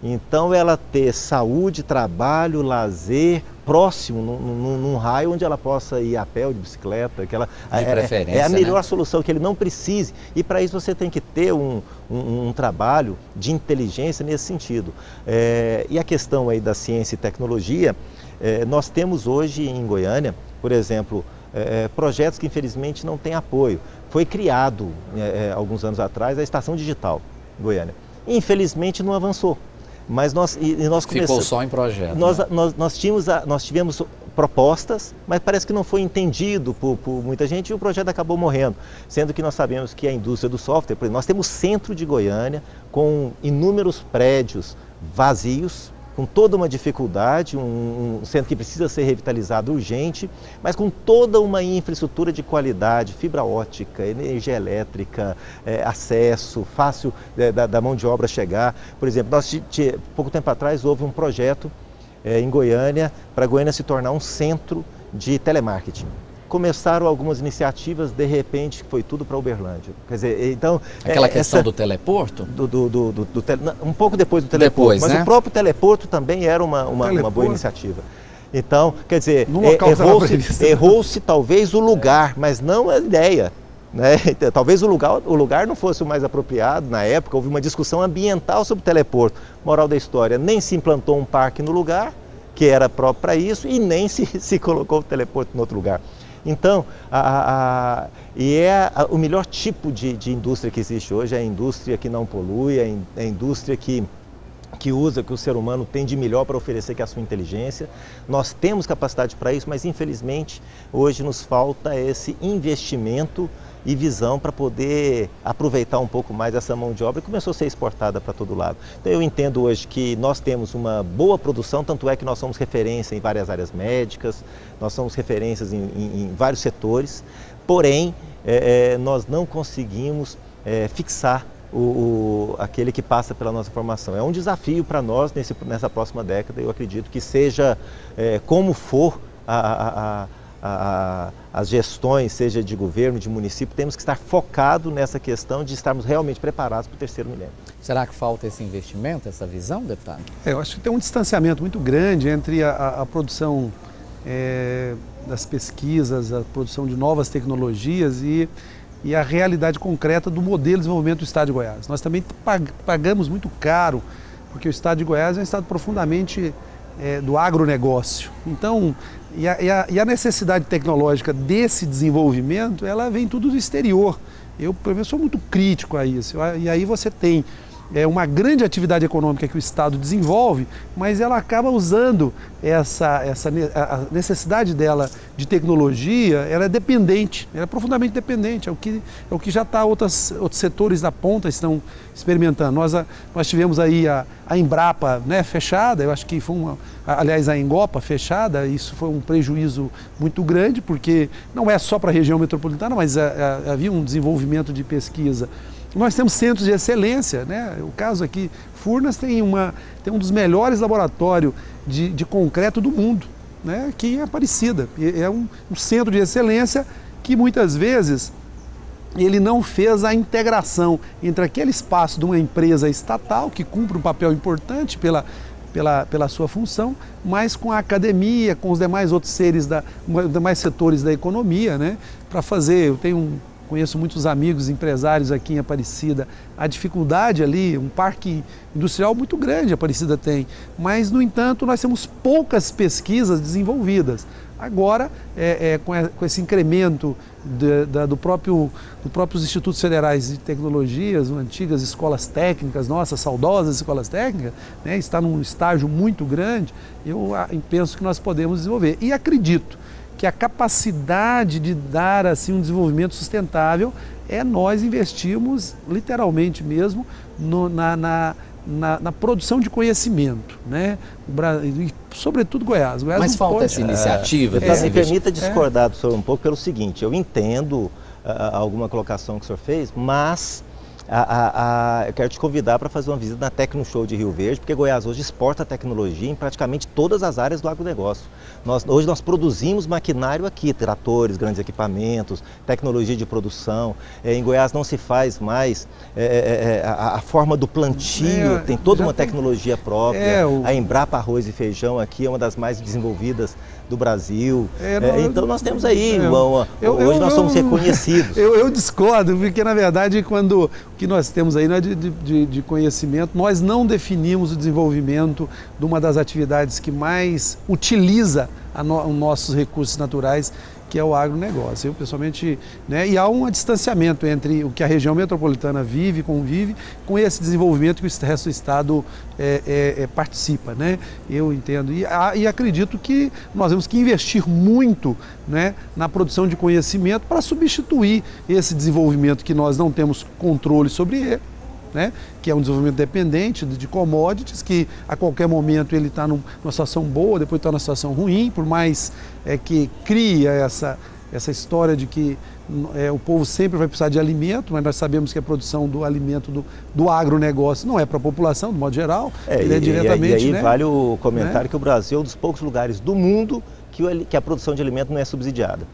Então, ela ter saúde, trabalho, lazer próximo, num raio onde ela possa ir a pé ou de bicicleta. Que ela, de preferência, é a melhor, né? Solução, que ele não precise. E para isso você tem que ter um trabalho de inteligência nesse sentido. E a questão aí da ciência e tecnologia, nós temos hoje em Goiânia, por exemplo, projetos que infelizmente não têm apoio. Foi criado, alguns anos atrás, a Estação Digital em Goiânia. Infelizmente não avançou. Mas nós ficou só em projeto. Nós tivemos propostas, mas parece que não foi entendido por muita gente e o projeto acabou morrendo. Sendo que nós sabemos que a indústria do software, por exemplo, nós temos centro de Goiânia com inúmeros prédios vazios, com toda uma dificuldade, um centro que precisa ser revitalizado urgente, mas com toda uma infraestrutura de qualidade, fibra ótica, energia elétrica, acesso fácil da mão de obra chegar. Por exemplo, pouco tempo atrás houve um projeto em Goiânia, para Goiânia se tornar um centro de telemarketing. Começaram algumas iniciativas, de repente foi tudo para Uberlândia. Quer dizer, então... Aquela questão do teleporto? Um pouco depois do teleporto, mas né? O próprio teleporto também era uma boa iniciativa. Então, quer dizer, errou-se talvez o lugar, mas não a ideia. Né? Talvez o lugar não fosse o mais apropriado na época, houve uma discussão ambiental sobre o teleporto. Moral da história, nem se implantou um parque no lugar, que era próprio para isso, e nem se colocou o teleporto em outro lugar. Então, o melhor tipo de indústria que existe hoje é a indústria que não polui, é a indústria que usa o que o ser humano tem de melhor para oferecer, que é a sua inteligência. Nós temos capacidade para isso, mas infelizmente hoje nos falta esse investimento e visão para poder aproveitar um pouco mais essa mão de obra que começou a ser exportada para todo lado. Então eu entendo hoje que nós temos uma boa produção, tanto é que nós somos referência em várias áreas médicas, nós somos referências em vários setores, porém nós não conseguimos fixar aquele que passa pela nossa formação. É um desafio para nós nessa próxima década, eu acredito que seja como for as gestões, seja de governo, de município, temos que estar focados nessa questão de estarmos realmente preparados para o terceiro milênio. Será que falta esse investimento, essa visão, deputado? Eu acho que tem um distanciamento muito grande entre a produção das pesquisas, a produção de novas tecnologias e a realidade concreta do modelo de desenvolvimento do Estado de Goiás. Nós também pagamos muito caro, porque o Estado de Goiás é um estado profundamente do agronegócio. Então, e a necessidade tecnológica desse desenvolvimento, ela vem tudo do exterior. Eu sou muito crítico a isso. E aí você tem uma grande atividade econômica que o Estado desenvolve, mas ela acaba usando a necessidade dela de tecnologia, ela é dependente, ela é profundamente dependente, é o que já está outros setores da ponta estão experimentando. Nós tivemos aí a Embrapa, né, fechada, eu acho que foi aliás, a Engopa fechada, isso foi um prejuízo muito grande, porque não é só para a região metropolitana, mas havia um desenvolvimento de pesquisa. Nós temos centros de excelência, né? O caso aqui, Furnas tem um dos melhores laboratórios de concreto do mundo, né? Aqui em Aparecida. É um centro de excelência que muitas vezes ele não fez a integração entre aquele espaço de uma empresa estatal, que cumpre um papel importante pela sua função, mas com a academia, com os demais outros demais setores da economia, né? Para fazer, conheço muitos amigos empresários aqui em Aparecida, a dificuldade ali, um parque industrial muito grande a Aparecida tem, mas no entanto nós temos poucas pesquisas desenvolvidas. Agora, com esse incremento dos próprios institutos federais de tecnologias, antigas escolas técnicas, nossas saudosas escolas técnicas, né, está num estágio muito grande, eu penso que nós podemos desenvolver. E acredito que a capacidade de dar assim um desenvolvimento sustentável nós investirmos literalmente mesmo na produção de conhecimento, né? E, sobretudo Goiás. Mas falta essa iniciativa. Me permita discordar do senhor um pouco pelo seguinte, eu entendo alguma colocação que o senhor fez, mas eu quero te convidar para fazer uma visita na Tecnoshow de Rio Verde, porque Goiás hoje exporta tecnologia em praticamente todas as áreas do agronegócio. Hoje nós produzimos maquinário aqui, tratores, grandes equipamentos, tecnologia de produção. Em Goiás não se faz mais a forma do plantio, tem toda uma tecnologia própria. A Embrapa Arroz e Feijão aqui é uma das mais desenvolvidas do Brasil. Então nós temos aí, hoje nós somos reconhecidos. Eu discordo, porque na verdade o que nós temos aí não é de conhecimento, nós não definimos o desenvolvimento de uma das atividades que mais utiliza os nossos recursos naturais, que é o agronegócio. Eu pessoalmente, né, e há um distanciamento entre o que a região metropolitana convive com esse desenvolvimento que o resto do estado participa, né? Eu entendo e acredito que nós temos que investir muito, né, na produção de conhecimento para substituir esse desenvolvimento que nós não temos controle sobre ele, né, que é um desenvolvimento dependente de commodities, que a qualquer momento ele está numa situação boa, depois está numa situação ruim, por mais que cria essa história de que o povo sempre vai precisar de alimento, mas nós sabemos que a produção do alimento do agronegócio não é para a população, de modo geral, ele é diretamente... E aí, né, vale o comentário, né, que o Brasil é um dos poucos lugares do mundo que a produção de alimento não é subsidiada.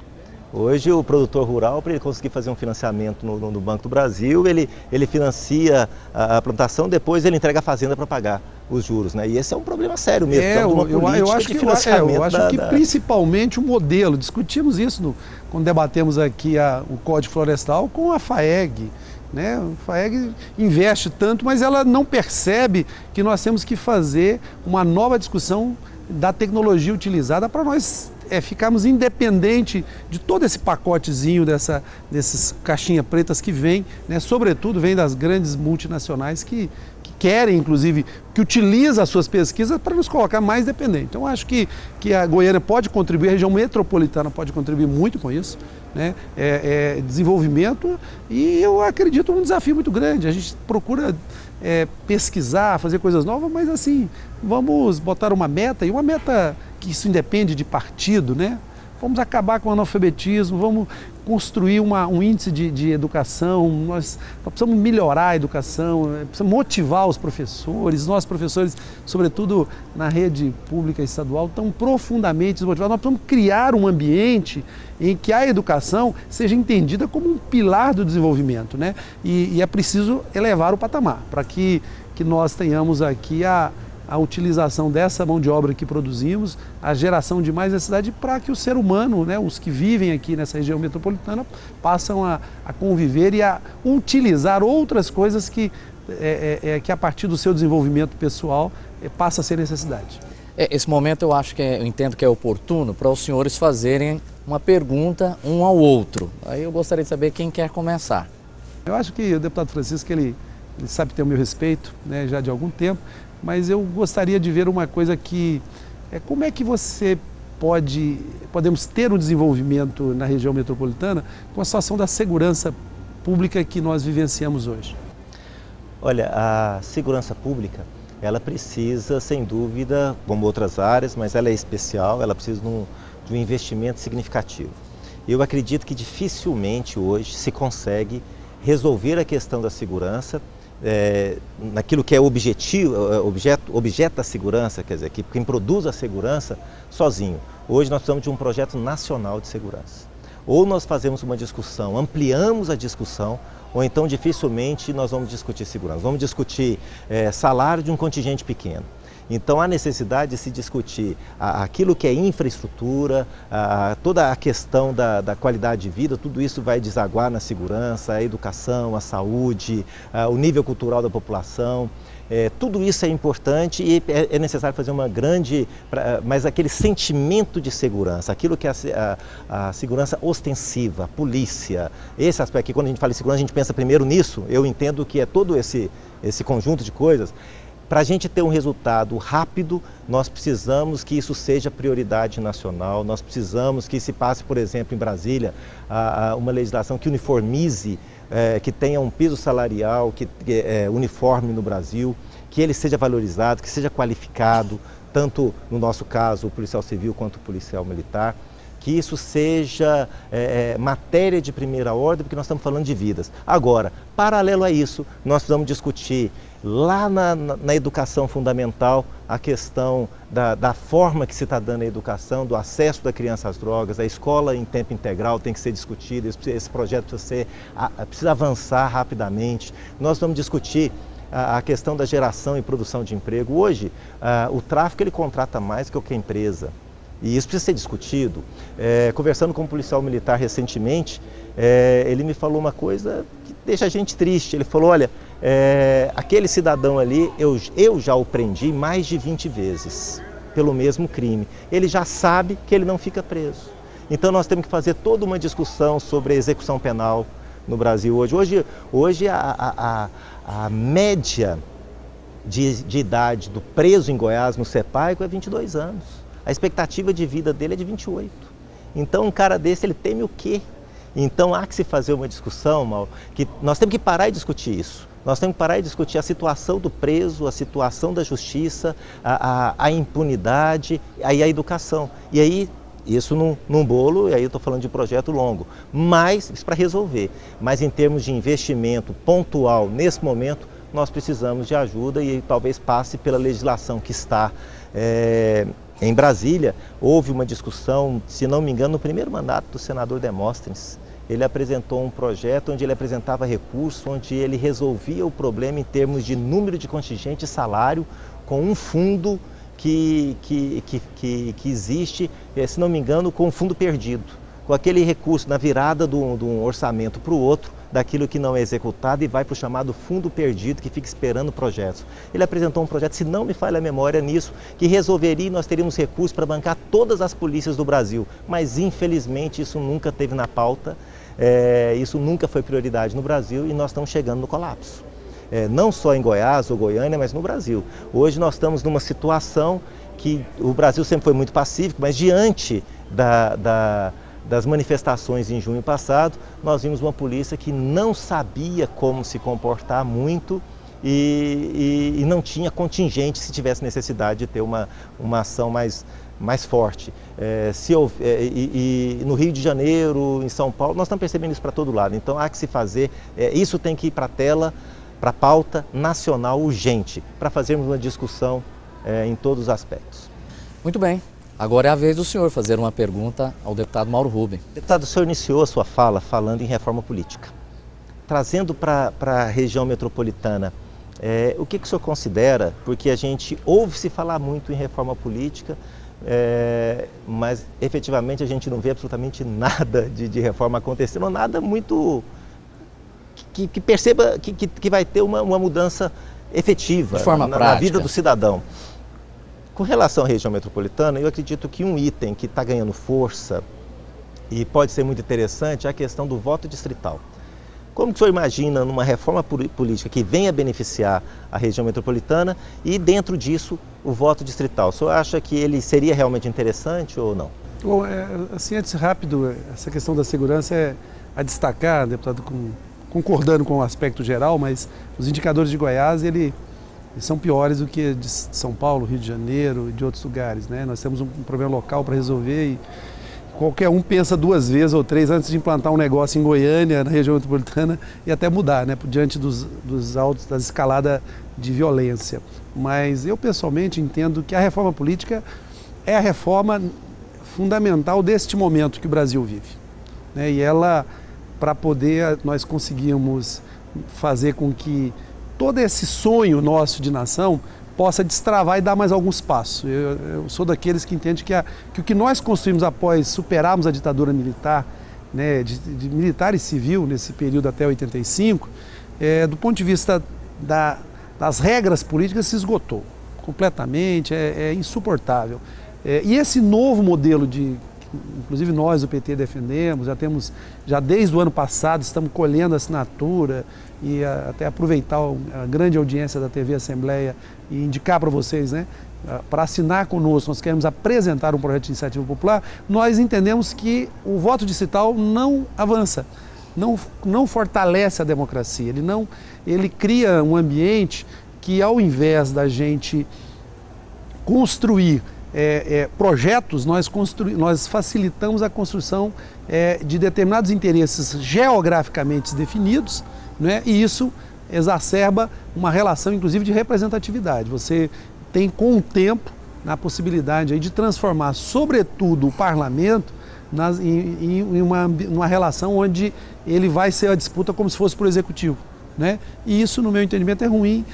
Hoje o produtor rural, para ele conseguir fazer um financiamento no Banco do Brasil, ele financia a plantação, depois ele entrega a fazenda para pagar os juros, né? E esse é um problema sério mesmo. Eu acho que principalmente o modelo, discutimos isso quando debatemos aqui o Código Florestal com a FAEG. Né? A FAEG investe tanto, mas ela não percebe que nós temos que fazer uma nova discussão da tecnologia utilizada para nós ficarmos independentes de todo esse pacotezinho desses caixinhas pretas que vem, né? Sobretudo vem das grandes multinacionais que querem, inclusive, que utilizam as suas pesquisas para nos colocar mais dependentes. Então, acho que a Goiânia pode contribuir, a região metropolitana pode contribuir muito com isso, né? Desenvolvimento, e eu acredito um desafio muito grande. A gente procura pesquisar, fazer coisas novas, mas assim, vamos botar uma meta, e uma meta que isso independe de partido, né? Vamos acabar com o analfabetismo, vamos construir um índice de educação, nós precisamos melhorar a educação, precisamos motivar os professores, nós professores, sobretudo na rede pública e estadual, estão profundamente desmotivados. Nós precisamos criar um ambiente em que a educação seja entendida como um pilar do desenvolvimento, né? E é preciso elevar o patamar para que nós tenhamos aqui a utilização dessa mão de obra que produzimos, a geração de mais necessidade para que o ser humano, né, os que vivem aqui nessa região metropolitana, passam a conviver e a utilizar outras coisas que a partir do seu desenvolvimento pessoal passa a ser necessidade. Esse momento eu entendo que é oportuno para os senhores fazerem uma pergunta um ao outro. Aí eu gostaria de saber quem quer começar. Eu acho que o deputado Francisco, ele ele sabe ter o meu respeito, né, já de algum tempo, mas eu gostaria de ver uma coisa que como é que podemos ter um desenvolvimento na região metropolitana com a situação da segurança pública que nós vivenciamos hoje? Olha, a segurança pública, ela precisa, sem dúvida, como outras áreas, mas ela é especial, ela precisa de um investimento significativo. Eu acredito que dificilmente hoje se consegue resolver a questão da segurança naquilo que é objeto da segurança, quer dizer, quem produz a segurança sozinho. Hoje nós precisamos de um projeto nacional de segurança. Ou nós fazemos uma discussão, ampliamos a discussão, ou então dificilmente nós vamos discutir segurança. Vamos discutir salário de um contingente pequeno. Então há necessidade de se discutir aquilo que é infraestrutura, toda a questão da qualidade de vida, tudo isso vai desaguar na segurança, a educação, a saúde, o nível cultural da população. Tudo isso é importante e é necessário fazer uma grande, mas aquele sentimento de segurança, aquilo que é a segurança ostensiva, a polícia, esse aspecto que quando a gente fala em segurança a gente pensa primeiro nisso, eu entendo que é todo esse conjunto de coisas. Para a gente ter um resultado rápido, nós precisamos que isso seja prioridade nacional, nós precisamos que se passe, por exemplo, em Brasília, uma legislação que uniformize, que tenha um piso salarial uniforme no Brasil, que ele seja valorizado, que seja qualificado, tanto no nosso caso o policial civil quanto o policial militar, que isso seja matéria de primeira ordem, porque nós estamos falando de vidas. Agora, paralelo a isso, nós precisamos discutir lá na educação fundamental a questão da forma que se está dando a educação, do acesso da criança às drogas, a escola em tempo integral tem que ser discutida, esse projeto precisa avançar rapidamente. Nós vamos discutir a questão da geração e produção de emprego. Hoje, o tráfico ele contrata mais que qualquer empresa. E isso precisa ser discutido. Conversando com um policial militar recentemente, ele me falou uma coisa que deixa a gente triste. Ele falou, olha, aquele cidadão ali, eu já o prendi mais de 20 vezes pelo mesmo crime. Ele já sabe que ele não fica preso. Então nós temos que fazer toda uma discussão sobre a execução penal no Brasil hoje. Hoje a média de idade do preso em Goiás, no CEPAICO, é 22 anos. A expectativa de vida dele é de 28. Então um cara desse, ele teme o quê? Então há que se fazer uma discussão, Mauro, que nós temos que parar e discutir isso. Nós temos que parar e discutir a situação do preso, a situação da justiça, a impunidade e a educação. E aí, isso num bolo, e aí eu estou falando de projeto longo, mas isso para resolver. Mas em termos de investimento pontual, nesse momento, nós precisamos de ajuda e talvez passe pela legislação que está em Brasília. Houve uma discussão, se não me engano, no primeiro mandato do senador Demóstenes. Ele apresentou um projeto onde ele apresentava recursos, onde ele resolvia o problema em termos de número de contingente e salário com um fundo que existe, se não me engano, com um fundo perdido. Com aquele recurso na virada de um orçamento para o outro, daquilo que não é executado e vai para o chamado fundo perdido, que fica esperando projetos. Ele apresentou um projeto, se não me falha a memória nisso, que resolveria e nós teríamos recursos para bancar todas as polícias do Brasil. Mas infelizmente isso nunca teve na pauta, isso nunca foi prioridade no Brasil e nós estamos chegando no colapso. Não só em Goiás ou Goiânia, mas no Brasil. Hoje nós estamos numa situação que o Brasil sempre foi muito pacífico, mas diante das manifestações em junho passado, nós vimos uma polícia que não sabia como se comportar muito e não tinha contingente se tivesse necessidade de ter uma ação mais forte. E no Rio de Janeiro, em São Paulo, nós estamos percebendo isso para todo lado. Então há que se fazer, isso tem que ir para a tela, para a pauta nacional urgente, para fazermos uma discussão em todos os aspectos. Muito bem. Agora é a vez do senhor fazer uma pergunta ao deputado Mauro Rubem. Deputado, o senhor iniciou a sua fala falando em reforma política. Trazendo para a região metropolitana, o que o senhor considera, porque a gente ouve-se falar muito em reforma política, mas efetivamente a gente não vê absolutamente nada de reforma acontecendo, nada muito que perceba que vai ter uma mudança efetiva de forma prática na vida do cidadão. Com relação à região metropolitana, eu acredito que um item que está ganhando força e pode ser muito interessante é a questão do voto distrital. Como que o senhor imagina numa reforma política que venha beneficiar a região metropolitana e dentro disso o voto distrital? O senhor acha que ele seria realmente interessante ou não? Bom, assim, antes rápido, essa questão da segurança é a destacar, deputado, concordando com o aspecto geral, mas os indicadores de Goiás, eles são piores do que de São Paulo, Rio de Janeiro e de outros lugares, né? Nós temos um problema local para resolver e qualquer um pensa 2 vezes ou 3 antes de implantar um negócio em Goiânia, na região metropolitana, e até mudar, né? Diante dos altos, das escaladas de violência. Mas eu pessoalmente entendo que a reforma política é a reforma fundamental deste momento que o Brasil vive, né? E ela, para poder nós conseguirmos fazer com que todo esse sonho nosso de nação possa destravar e dar mais alguns passos. Eu sou daqueles que entendem que o que nós construímos após superarmos a ditadura militar, né, de militar e civil nesse período até 85, do ponto de vista das regras políticas, se esgotou completamente, é insuportável. E esse novo modelo inclusive nós do PT defendemos, já desde o ano passado estamos colhendo assinatura e até aproveitar a grande audiência da TV Assembleia e indicar para vocês, né, para assinar conosco, nós queremos apresentar um projeto de iniciativa popular. Nós entendemos que o voto distrital não avança, não fortalece a democracia, ele cria um ambiente que, ao invés da gente construir projetos, nós facilitamos a construção de determinados interesses geograficamente definidos, né? E isso exacerba uma relação, inclusive, de representatividade. Você tem, com o tempo, a possibilidade aí de transformar, sobretudo, o parlamento em uma relação onde ele vai ser a disputa como se fosse para o executivo, né? E isso, no meu entendimento, é ruim,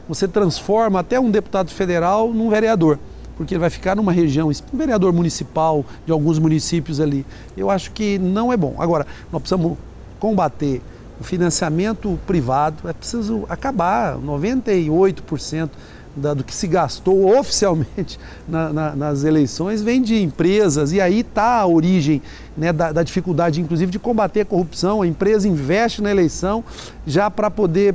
você transforma até um deputado federal num vereador, porque ele vai ficar numa região, um vereador municipal de alguns municípios ali. Eu acho que não é bom. Agora, nós precisamos combater o financiamento privado, é preciso acabar. 98% do que se gastou oficialmente nas eleições vem de empresas, e aí está a origem, né, da dificuldade, inclusive, de combater a corrupção. A empresa investe na eleição já para poder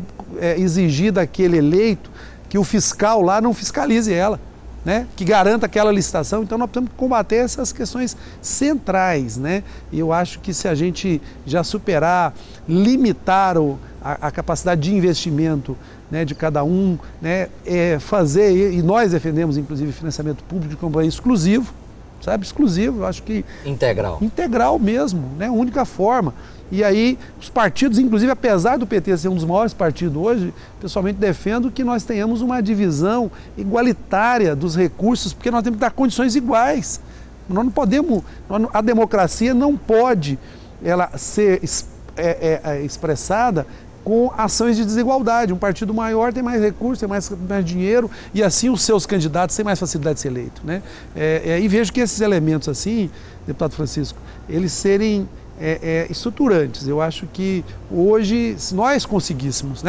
exigir daquele eleito que o fiscal lá não fiscalize ela, né, que garanta aquela licitação. Então nós precisamos combater essas questões centrais, né? E eu acho que se a gente já superar, limitar a capacidade de investimento, né, de cada um, né, fazer, e nós defendemos inclusive financiamento público de campanha exclusivo, sabe, exclusivo, eu acho que... Integral mesmo, né, única forma. E aí os partidos, inclusive, apesar do PT ser um dos maiores partidos hoje, pessoalmente defendo que nós tenhamos uma divisão igualitária dos recursos, porque nós temos que dar condições iguais. Nós não podemos, a democracia não pode ser expressada com ações de desigualdade. Um partido maior tem mais recursos, tem mais dinheiro, e assim os seus candidatos têm mais facilidade de ser eleito, né? E vejo que esses elementos assim, deputado Francisco, eles serem estruturantes. Eu acho que hoje, se nós conseguíssemos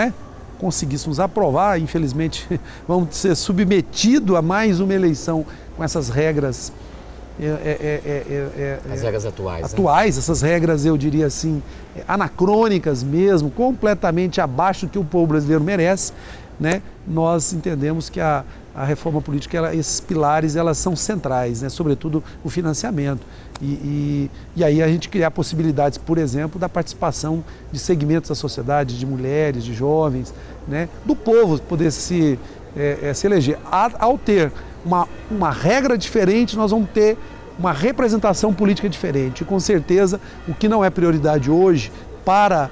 aprovar, infelizmente vamos ser submetidos a mais uma eleição com essas regras, as regras atuais, né? Essas regras, eu diria assim, anacrônicas mesmo, completamente abaixo do que o povo brasileiro merece, né? Nós entendemos que a reforma política, esses pilares, elas são centrais, né? Sobretudo o financiamento. E aí a gente criar possibilidades, por exemplo, da participação de segmentos da sociedade, de mulheres, de jovens, né? Do povo poder se eleger. Ao ter uma regra diferente, nós vamos ter uma representação política diferente. E com certeza, o que não é prioridade hoje para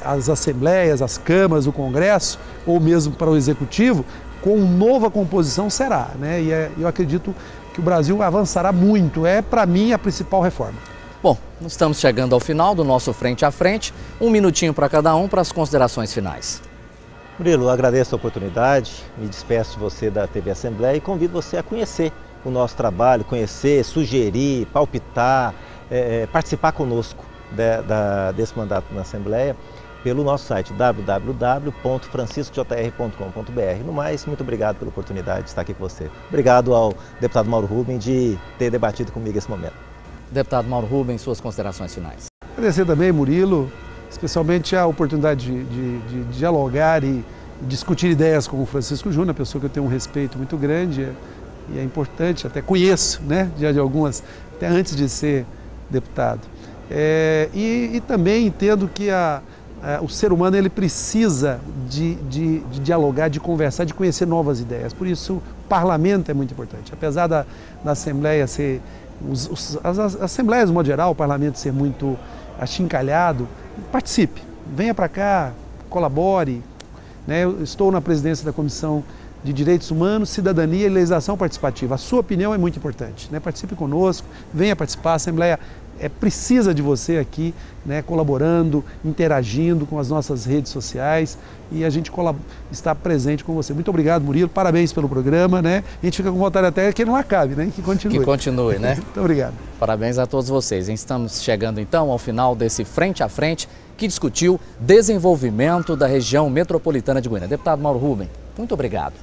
as assembleias, as câmaras, o Congresso, ou mesmo para o Executivo, com nova composição será, né? E eu acredito que o Brasil avançará muito. Para mim, a principal reforma. Bom, estamos chegando ao final do nosso Frente a Frente. 1 minutinho para cada um para as considerações finais. Murilo, agradeço a oportunidade, me despeço de você da TV Assembleia e convido você a conhecer o nosso trabalho, conhecer, sugerir, palpitar, participar conosco desse mandato na Assembleia pelo nosso site www.franciscojr.com.br. No mais, muito obrigado pela oportunidade de estar aqui com você. Obrigado ao deputado Mauro Rubem de ter debatido comigo esse momento. Deputado Mauro Rubem, suas considerações finais. Agradecer também, Murilo, especialmente a oportunidade de dialogar e discutir ideias com o Francisco Júnior, pessoa que eu tenho um respeito muito grande e é importante, até conheço, né, de algumas, até antes de ser deputado. E também entendo que o ser humano ele precisa de dialogar, de conversar, de conhecer novas ideias. Por isso, o parlamento é muito importante. Apesar da Assembleia ser, as assembleias, de modo geral, o parlamento ser muito achincalhado, participe, venha para cá, colabore. Né? Eu estou na presidência da Comissão de Direitos Humanos, Cidadania e Legislação Participativa. A sua opinião é muito importante. Né? Participe conosco, venha participar. A Assembleia precisa de você aqui, né, colaborando, interagindo com as nossas redes sociais e a gente está presente com você. Muito obrigado, Murilo. Parabéns pelo programa. Né? A gente fica com vontade até que não acabe, né? Que continue. Que continue, né? Muito obrigado. Parabéns a todos vocês. Estamos chegando então ao final desse Frente a Frente que discutiu desenvolvimento da região metropolitana de Goiânia. Deputado Mauro Rubem, muito obrigado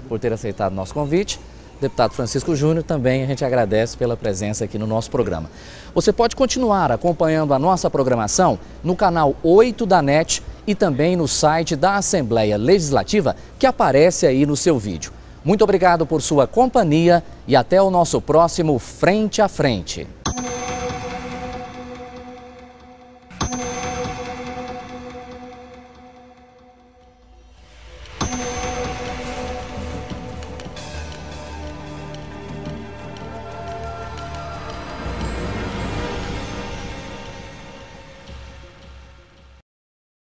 por ter aceitado o nosso convite. Deputado Francisco Júnior, também a gente agradece pela presença aqui no nosso programa. Você pode continuar acompanhando a nossa programação no canal 8 da NET e também no site da Assembleia Legislativa, que aparece aí no seu vídeo. Muito obrigado por sua companhia e até o nosso próximo Frente a Frente.